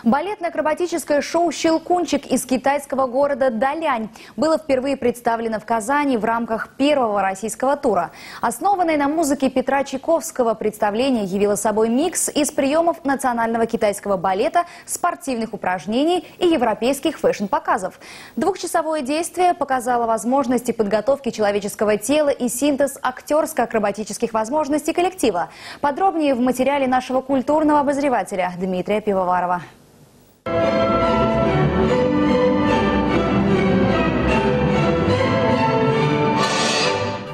Балетно-акробатическое шоу «Щелкунчик» из китайского города Далянь было впервые представлено в Казани в рамках первого российского тура. Основанное на музыке Петра Чайковского представление явило собой микс из приемов национального китайского балета, спортивных упражнений и европейских фэшн-показов. Двухчасовое действие показало возможности подготовки человеческого тела и синтез актерско-акробатических возможностей коллектива. Подробнее в материале нашего культурного обозревателя Дмитрия Пивоварова.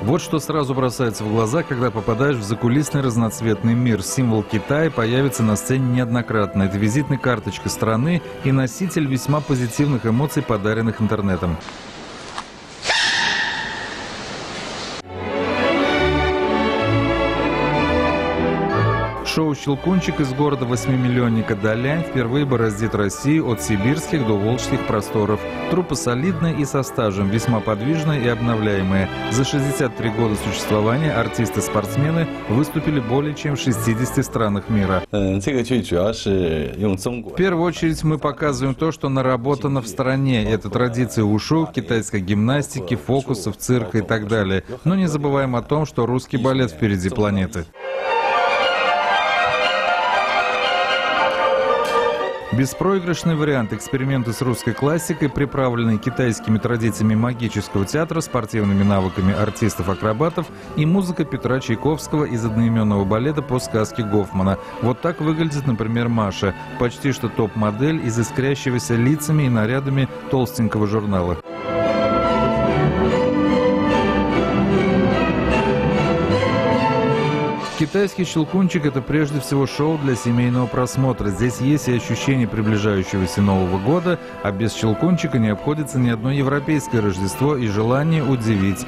Вот что сразу бросается в глаза, когда попадаешь в закулисный разноцветный мир. Символ Китая появится на сцене неоднократно. Это визитная карточка страны и носитель весьма позитивных эмоций, подаренных интернетом. Шоу «Щелкунчик» из города 8-миллионника Далянь впервые бороздит Россию от сибирских до волжских просторов. Труппа солидная и со стажем, весьма подвижная и обновляемая. За 63 года существования артисты-спортсмены выступили более чем в 60 странах мира. В первую очередь мы показываем то, что наработано в стране. Это традиции ушу, китайской гимнастики, фокусов, цирка и так далее. Но не забываем о том, что русский балет впереди планеты. Беспроигрышный вариант эксперименты с русской классикой, приправленные китайскими традициями магического театра, спортивными навыками артистов-акробатов и музыка Петра Чайковского из одноименного балета по сказке Гофмана. Вот так выглядит, например, Маша, почти что топ-модель из искрящегося лицами и нарядами толстенького журнала. Китайский «Щелкунчик» — это прежде всего шоу для семейного просмотра. Здесь есть и ощущение приближающегося Нового года, а без «Щелкунчика» не обходится ни одно европейское Рождество и желание удивить.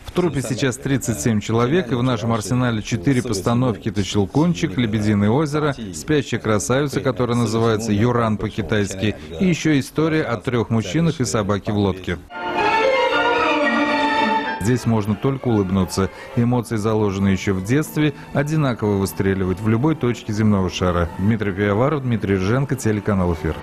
В труппе сейчас 37 человек, и в нашем арсенале 4 постановки. Это «Щелкунчик», «Лебединое озеро», «Спящая красавица», которая называется «Юран» по-китайски, и еще история о 3 мужчинах и собаке в лодке. Здесь можно только улыбнуться. Эмоции, заложенные еще в детстве, одинаково выстреливают в любой точке земного шара. Дмитрий Пивоваров, Дмитрий Рженко, телеканал «Эфир».